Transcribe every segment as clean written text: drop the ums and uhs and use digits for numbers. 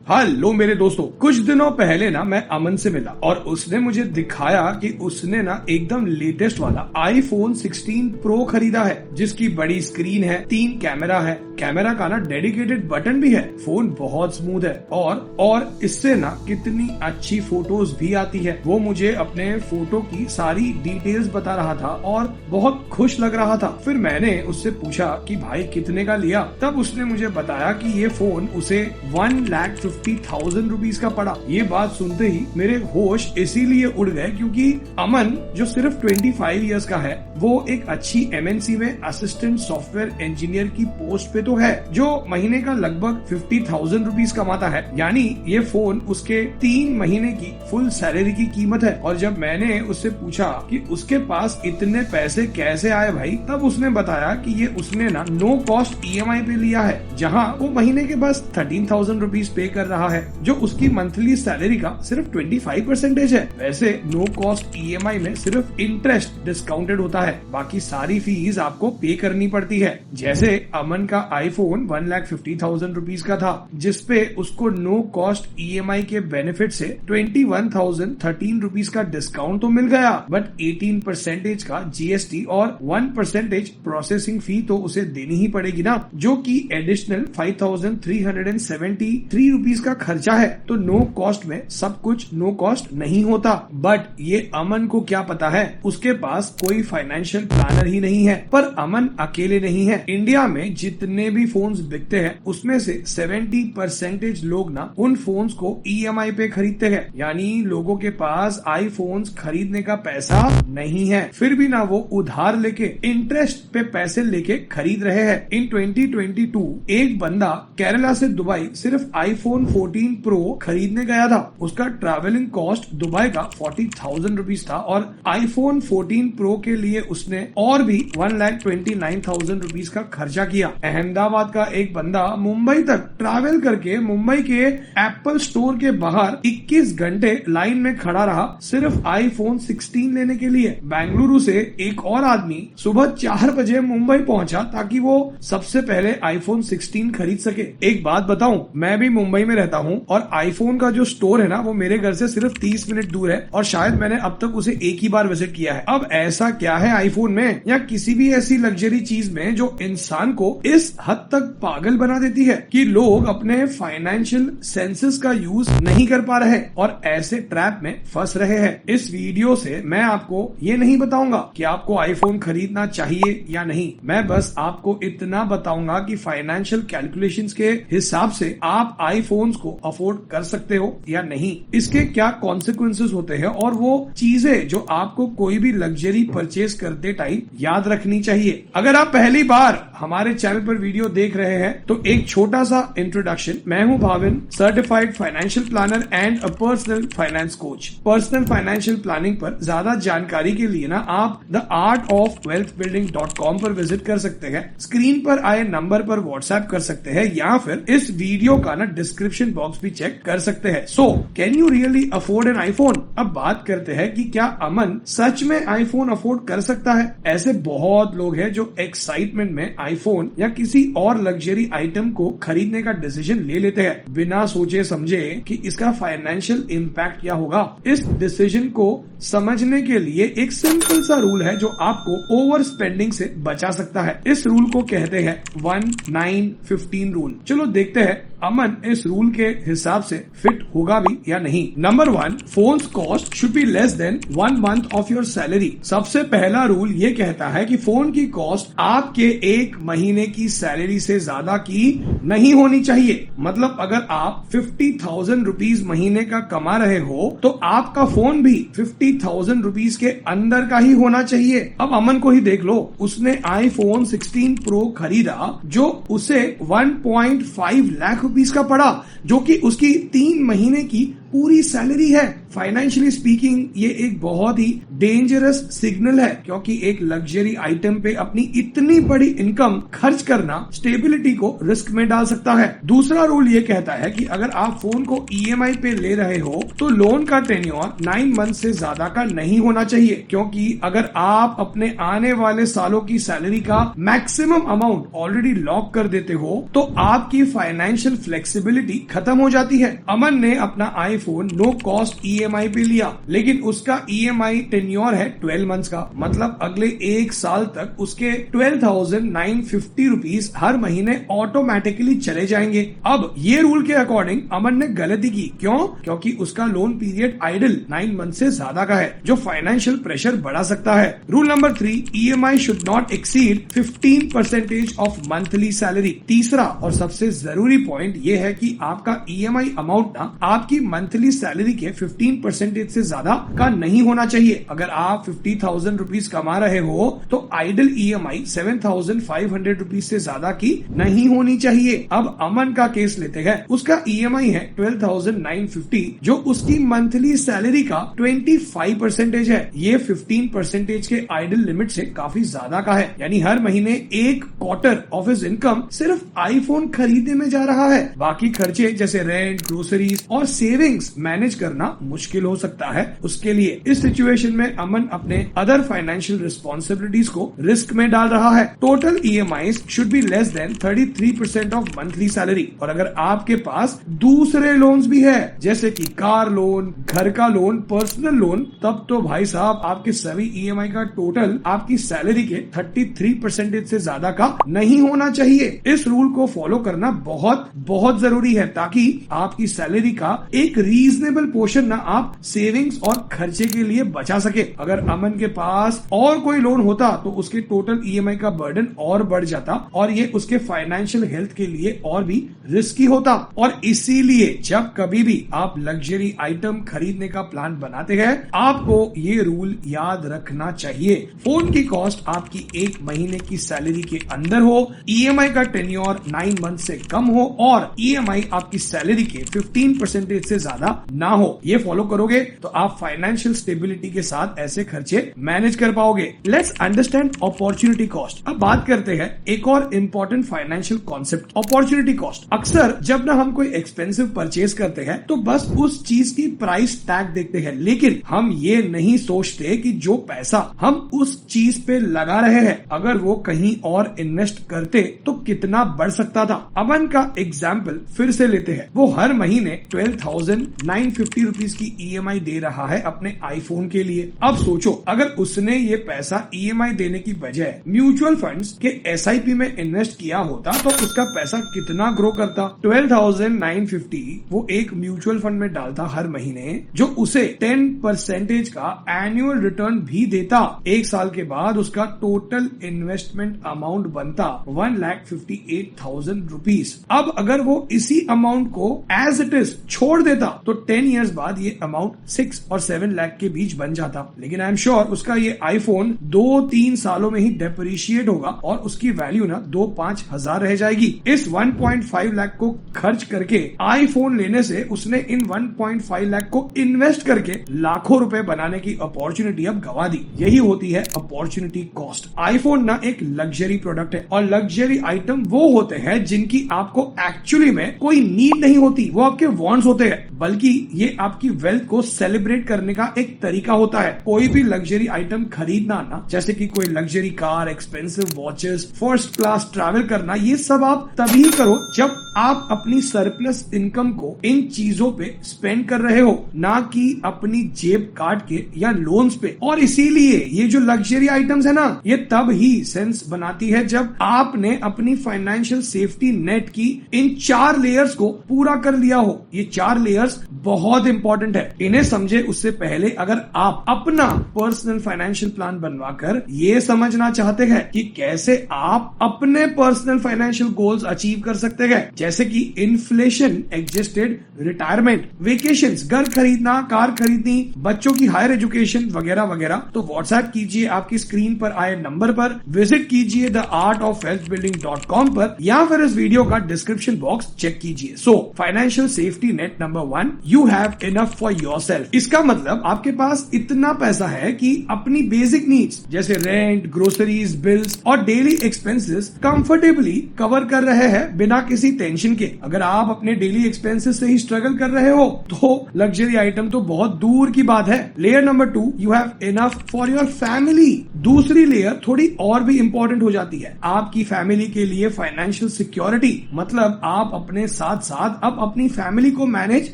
Hello मेरे दोस्तों, कुछ दिनों पहले ना मैं अमन से मिला और उसने मुझे दिखाया कि उसने ना एकदम लेटेस्ट वाला iPhone 16 Pro खरीदा है, जिसकी बड़ी स्क्रीन है, 3 कैमरा है, कैमरा का ना डेडिकेटेड बटन भी है, फोन बहुत स्मूथ है और इससे ना कितनी अच्छी फोटोज भी आती है। वो मुझे अपने फोटो की सारी डिटेल्स बता रहा था और बहुत खुश लग रहा था। फिर मैंने उससे पूछा कि भाई कितने का लिया, तब उसने मुझे बताया कि ये फोन उसे 1,50,000 रुपीज का पड़ा। ये बात सुनते ही मेरे होश इसीलिए उड़ गए क्योंकि अमन जो सिर्फ 25 इयर्स का है, वो एक अच्छी MNC में असिस्टेंट सॉफ्टवेयर इंजीनियर की पोस्ट पे तो है, जो महीने का लगभग 50,000 रुपीज कमाता है। यानी ये फोन उसके 3 महीने की फुल सैलरी की कीमत है। और जब मैंने उससे पूछा कि उसके पास इतने पैसे कैसे आए भाई, तब उसने बताया कि ये उसने ना नो कॉस्ट EMI पे लिया है, जहाँ वो महीने के बस 13,000 रुपीज पे कर रहा है, जो उसकी मंथली सैलरी का सिर्फ 25% है। वैसे नो कॉस्ट EMI में सिर्फ इंटरेस्ट डिस्काउंटेड होता है, बाकी सारी फीस आपको पे करनी पड़ती है। जैसे अमन का iPhone 1,50,000 रुपीज का था, जिसपे उसको नो कॉस्ट EMI के बेनिफिट से 21,013 रुपीज का डिस्काउंट तो मिल गया, बट 18% का GST और 1% प्रोसेसिंग फी तो उसे देनी ही पड़ेगी ना, जो कि एडिशनल 5,373 रुपीज का खर्चा है। तो नो कॉस्ट में सब कुछ नो कॉस्ट नहीं होता। बट ये अमन को क्या पता है, उसके पास कोई फाइनेंशियल प्लानर ही नहीं है। पर अमन अकेले नहीं है। इंडिया में जितने भी फोन्स बिकते हैं, उसमें से 70% लोग ना उन फोन्स को EMI पे खरीदते हैं। यानी लोगों के पास iPhones खरीदने का पैसा नहीं है, फिर भी ना वो उधार लेके इंटरेस्ट पे पैसे लेके खरीद रहे हैं। इन 2022 एक बंदा केरला से दुबई सिर्फ iPhone 14 Pro खरीदने गया था। उसका ट्रैवलिंग कॉस्ट दुबई का 40,000 रुपीज था और iPhone 14 Pro के लिए उसने और भी 1,29,000 रुपीज का खर्चा किया। अहमदाबाद का एक बंदा मुंबई तक ट्रैवल करके मुंबई के एप्पल स्टोर के बाहर 21 घंटे लाइन में खड़ा रहा, सिर्फ iPhone 16 लेने के लिए। बेंगलुरु से एक और आदमी सुबह 4 बजे मुंबई पहुंचा ताकि वो सबसे पहले iPhone 16 खरीद सके। एक बात बताऊं, मैं भी मुंबई में रहता हूं और iPhone का जो स्टोर है ना, वो मेरे घर से सिर्फ 30 मिनट दूर है और शायद मैंने अब तक उसे एक ही बार विजिट किया है। अब ऐसा क्या है iPhone में या किसी भी ऐसी लग्जरी चीज में जो इंसान को इस हद तक पागल बना देती है कि लोग अपने फाइनेंशियल सेंसेस का यूज नहीं कर पा रहे और ऐसे ट्रैप में फंस रहे हैं। इस वीडियो से मैं आपको ये नहीं बताऊंगा कि आपको iPhone खरीदना चाहिए या नहीं, मैं बस आपको इतना बताऊंगा कि फाइनेंशियल कैलकुलेशंस के हिसाब से आप iPhones को अफोर्ड कर सकते हो या नहीं, इसके क्या कॉन्सिक्वेंसेस होते हैं और वो चीजें जो आपको कोई भी लग्जरी परचेज करते टाइम याद रखनी चाहिए। अगर आप पहली बार हमारे चैनल पर वीडियो देख रहे हैं तो एक छोटा सा इंट्रोडक्शन। मैं हूं Bhavin, certified financial planner and a personal finance coach. Personal financial planning पर ज्यादा जानकारी के लिए ना आप theartofwealthbuilding.com पर विजिट कर सकते हैं, स्क्रीन पर आए नंबर पर व्हाट्सएप कर सकते हैं या फिर इस वीडियो का ना डिस्क्रिप्शन बॉक्स भी चेक कर सकते हैं। So can you really afford N iPhone? अब बात करते हैं कि क्या अमन सच में iPhone अफोर्ड कर सकता है। ऐसे बहुत लोग हैं जो एक्साइटमेंट में iPhone या किसी और लग्जरी आइटम को खरीदने का डिसीजन ले लेते हैं बिना सोचे समझे कि इसका फाइनेंशियल इम्पैक्ट क्या होगा। इस डिसीजन को समझने के लिए एक सिंपल सा रूल है जो आपको ओवर स्पेंडिंग से बचा सकता है। इस रूल को कहते हैं 1-9-15 रूल। चलो देखते हैं अमन इस रूल के हिसाब से फिट होगा भी या नहीं। Number 1, phones cost should be less than 1 month of your salary. सबसे पहला रूल ये कहता है कि फोन की कॉस्ट आपके 1 महीने की सैलरी से ज्यादा की नहीं होनी चाहिए। मतलब अगर आप 50,000 रुपीज महीने का कमा रहे हो तो आपका फोन भी 50,000 रुपीज के अंदर का ही होना चाहिए। अब अमन को ही देख लो, उसने iPhone 16 Pro खरीदा जो उसे 1.5 लाख रुपीस का पड़ा, जो कि उसकी 3 महीने की पूरी सैलरी है। फाइनेंशियली स्पीकिंग ये एक बहुत ही डेंजरस सिग्नल है, क्योंकि एक लग्जरी आइटम पे अपनी इतनी बड़ी इनकम खर्च करना स्टेबिलिटी को रिस्क में डाल सकता है। दूसरा रूल ये कहता है कि अगर आप फोन को ईएमआई पे ले रहे हो तो लोन का टेन्योर 9 मंथ से ज्यादा का नहीं होना चाहिए, क्योंकि अगर आप अपने आने वाले सालों की सैलरी का मैक्सिमम अमाउंट ऑलरेडी लॉक कर देते हो तो आपकी फाइनेंशियल फ्लेक्सिबिलिटी खत्म हो जाती है। अमन ने अपना आईफोन नो कॉस्ट ईएमआई पे लिया, लेकिन उसका ईएमआई टेन्योर है 12 मंथ्स का, मतलब अगले 1 साल तक उसके 12,950 रुपीज हर महीने ऑटोमेटिकली चले जाएंगे। अब ये रूल के अकॉर्डिंग अमन ने गलती की। क्यों? क्योंकि उसका लोन पीरियड आइडल 9 मंथ से ज्यादा का है, जो फाइनेंशियल प्रेशर बढ़ा सकता है। Rule number 3, EMI should not exceed 15% of monthly salary. तीसरा और सबसे जरूरी पॉइंट ये है कि आपका ईएमआई अमाउंट ना आपकी मंथली सैलरी के 15% से ज्यादा का नहीं होना चाहिए। अगर आप 50,000 रुपीज कमा रहे हो तो आइडल ईएमआई 7,500 रुपीज से ज्यादा की नहीं होनी चाहिए। अब अमन का केस लेते हैं। उसका ईएमआई है 12,950, जो उसकी मंथली सैलरी का 25% है। ये 15% के आइडल लिमिट से काफी ज्यादा का है, यानी हर महीने 1 क्वार्टर ऑफ हिज इनकम सिर्फ आईफोन खरीदने में जा रहा है। बाकी खर्चे जैसे रेंट, ग्रोसरीज और सेविंग्स मैनेज करना मुश्किल हो सकता है उसके लिए। इस सिचुएशन में अमन अपने अदर फाइनेंशियल रिस्पॉन्सिबिलिटीज को रिस्क में डाल रहा है। Total EMI should be less than 33% of monthly salary. और अगर आपके पास दूसरे लोन्स भी है जैसे कि कार लोन, घर का लोन, पर्सनल लोन, तब तो भाई साहब आपके सभी ईएमआई का टोटल आपकी सैलरी के 33% से ज्यादा का नहीं होना चाहिए। इस रूल को फॉलो करना बहुत बहुत जरूरी है, ताकि आपकी सैलरी का एक रीजनेबल पोर्शन ना आप सेविंग्स और खर्चे के लिए बचा सके। अगर अमन के पास और कोई लोन होता तो उसके टोटल ईएमआई का बर्डन और बढ़ जाता और ये उसके फाइनेंशियल हेल्थ के लिए और भी रिस्की होता। और इसीलिए जब कभी भी आप लग्जरी आइटम खरीदने का प्लान बनाते हैं, आपको ये रूल याद रखना चाहिए। फोन की कॉस्ट आपकी 1 महीने की सैलरी के अंदर हो, ईएमआई का टेन्योर 9 मंथ से कम हो और ईएमआई आपकी सैलरी के 15% से ज्यादा ना हो। ये फॉलो करोगे तो आप फाइनेंशियल स्टेबिलिटी के साथ ऐसे खर्चे मैनेज कर पाओगे। Let's understand opportunity cost. अब बात करते हैं एक और important financial concept, opportunity cost. अक्सर जब ना हम कोई एक्सपेंसिव परचेज करते हैं तो बस उस चीज की प्राइस टैग देखते हैं, लेकिन हम ये नहीं सोचते कि जो पैसा हम उस चीज पे लगा रहे हैं, अगर वो कहीं और इन्वेस्ट करते तो कितना बढ़ सकता था। अमन का एग्जाम्पल फिर से लेते हैं। वो हर महीने 12,950 रुपीज की ईएमआई दे रहा है अपने आईफोन के लिए। अब सोचो, अगर उसने ये पैसा ईएमआई देने की बजाय म्यूचुअल फंड्स के एसआईपी में इन्वेस्ट किया होता तो उसका पैसा कितना ग्रो करता। 12,950 वो एक म्यूचुअल फंड में डालता हर महीने, जो उसे 10% का एनुअल रिटर्न भी देता। 1 साल के बाद उसका टोटल इन्वेस्टमेंट अमाउंट बनता 1,58,000 रुपीज। अब अगर वो इसी अमाउंट को एज इट इज छोड़ देता तो 10 इयर्स बाद ये अमाउंट 6 और 7 लाख के बीच बन जाता। लेकिन आई एम श्योर उसका ये आईफोन 2-3 सालों में ही डेप्रिशिएट होगा और उसकी वैल्यू ना 2-5 हजार रह जाएगी। इस 1.5 लाख को खर्च करके आईफोन लेने से उसने इन 1.5 लाख को इन्वेस्ट करके लाखों रुपए बनाने की अपॉर्चुनिटी अब गवा दी। यही होती है अपॉर्चुनिटी कॉस्ट। आईफोन ना एक लग्जरी प्रोडक्ट है और लग्जरी आइटम वो होते हैं जिनकी आपको एक्चुअली में कोई नीड नहीं होती, वो आपके वांट्स होते हैं, बल्कि ये आपकी वेल्थ को सेलिब्रेट करने का एक तरीका होता है। कोई भी लग्जरी आइटम खरीदना ना, जैसे कि कोई luxury car, expensive watches, first class travel करना, ये सब आप तभी करो जब आप अपनी सरप्लस इनकम को इन चीजों पे स्पेंड कर रहे हो, ना कि अपनी जेब काट के या लोन्स पे। और इसीलिए ये जो लग्जरी आइटम्स है ना, ये तब ही सेंस बनाती है जब आपने अपनी फाइनेंशियल सेफ्टी नेट की इन 4 लेयर्स को पूरा कर लिया हो। ये 4 लेयर्स बहुत इंपॉर्टेंट है, इन्हें समझे उससे पहले अगर आप अपना पर्सनल फाइनेंशियल प्लान बनवाकर ये समझना चाहते हैं कि कैसे आप अपने पर्सनल फाइनेंशियल गोल्स अचीव कर सकते हैं, जैसे कि इन्फ्लेशन एडजस्टेड रिटायरमेंट, वेकेशंस, घर खरीदना, कार खरीदनी, बच्चों की हायर एजुकेशन वगैरह वगैरह, तो व्हाट्सएप कीजिए आपकी स्क्रीन पर आए नंबर पर, विजिट कीजिए theartofwealthbuilding.com पर, या फिर इस वीडियो का डिस्क्रिप्शन बॉक्स चेक कीजिए। So financial safety net number 1, you have enough for yourself. इसका मतलब आपके पास इतना पैसा है कि अपनी बेसिक नीड्स जैसे रेंट, ग्रोसरीज, बिल्स और डेली एक्सपेंसेस कंफर्टेबली कवर कर रहे हैं बिना किसी टेंशन के। अगर आप अपने डेली एक्सपेंसेस से ही स्ट्रगल कर रहे हो तो लग्जरी आइटम तो बहुत दूर की बात है। Layer number 2, you have enough for your family. दूसरी लेयर थोड़ी और भी इंपॉर्टेंट हो जाती है। आपकी फैमिली के लिए फाइनेंशियल सिक्योरिटी, मतलब आप अपने साथ साथ अब अपनी फैमिली को मैनेज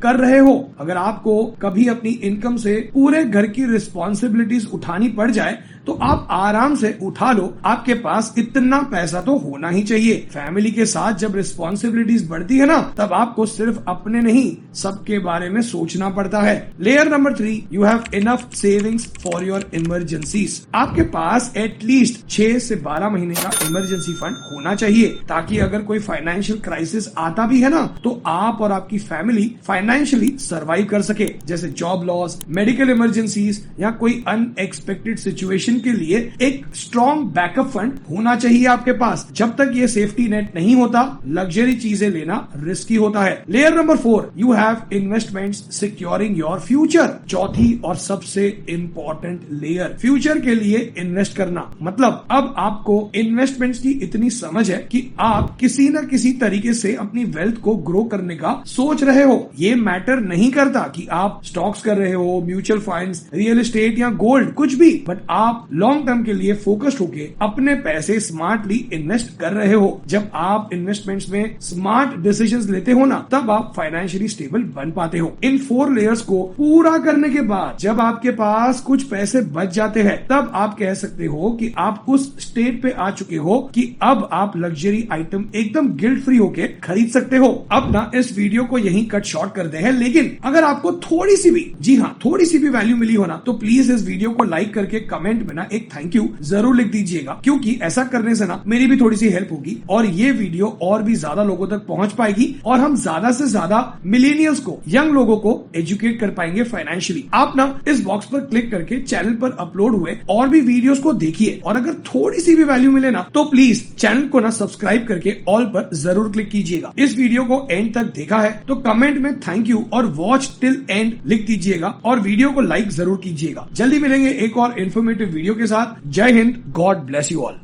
कर रहे हो। अगर आपको कभी अपनी इनकम से पूरे घर की रिस्पॉन्सिबिलिटीज उठानी पड़ जाए तो आप आराम से उठा लो। आपके पास इतना पैसा तो होना ही चाहिए। फैमिली के साथ जब रिस्पॉन्सिबिलिटीज बढ़ती है ना, तब आपको सिर्फ अपने नहीं सबके बारे में सोचना पड़ता है। Layer number 3, you have enough savings for your emergencies. आपके पास एटलीस्ट 6 से 12 महीने का इमरजेंसी फंड होना चाहिए, ताकि अगर कोई फाइनेंशियल क्राइसिस आता भी है ना, तो आप और आपकी फैमिली फाइनेंशियली सर्वाइव कर सके। जैसे जॉब लॉस, मेडिकल इमरजेंसीज या कोई अनएक्सपेक्टेड सिचुएशन के लिए एक स्ट्रॉन्ग बैकअप फंड होना चाहिए आपके पास। जब तक ये सेफ्टी नेट नहीं होता, लग्जरी चीजें लेना रिस्की होता है। Layer number 4, you have investments securing your future. चौथी और सबसे इंपॉर्टेंट लेयर, फ्यूचर के लिए इन्वेस्ट करना। मतलब अब आपको इन्वेस्टमेंट्स की इतनी समझ है कि आप किसी न किसी तरीके से अपनी वेल्थ को ग्रो करने का सोच रहे हो। ये मैटर नहीं करता कि आप स्टॉक्स कर रहे हो, म्यूचुअल फंड्स, रियल एस्टेट या गोल्ड, कुछ भी, बट आप लॉन्ग टर्म के लिए फोकस्ड होके अपने पैसे स्मार्टली इन्वेस्ट कर रहे हो। जब आप इन्वेस्टमेंट्स में स्मार्ट डिसीजंस लेते हो ना, तब आप फाइनेंशियली स्टेबल बन पाते हो। इन 4 लेयर्स को पूरा करने के बाद जब आपके पास कुछ पैसे बच जाते हैं, तब आप कह सकते हो कि आप उस स्टेट पे आ चुके हो कि अब आप लग्जरी आइटम एकदम गिल्ट फ्री होके खरीद सकते हो। अब ना इस वीडियो को यहीं कट शॉर्ट करते हैं, लेकिन अगर आपको थोड़ी सी भी, जी हाँ, थोड़ी सी भी वैल्यू मिली हो ना, तो प्लीज इस वीडियो को लाइक करके कमेंट में ना एक थैंक यू जरूर लिख दीजिएगा, क्योंकि ऐसा करने से ना मेरी भी थोड़ी सी हेल्प होगी और ये वीडियो और भी ज्यादा लोगों तक पहुंच पाएगी और हम ज्यादा से ज्यादा मिलेनियल्स को, यंग लोगों को एजुकेट कर पाएंगे फाइनेंशियली। आप ना इस बॉक्स पर क्लिक करके चैनल पर अपलोड हुए और भी वीडियोस को देखिए, और अगर थोड़ी सी भी वैल्यू मिले ना, तो प्लीज चैनल को ना सब्सक्राइब करके ऑल पर जरूर क्लिक कीजिएगा। इस वीडियो को एंड तक देखा है तो कमेंट में थैंक यू और वॉच टिल एंड लिख दीजिएगा और वीडियो को लाइक जरूर कीजिएगा। जल्दी मिलेंगे एक और इन्फॉर्मेटिव वीडियो के साथ। जय Hind, God bless you all.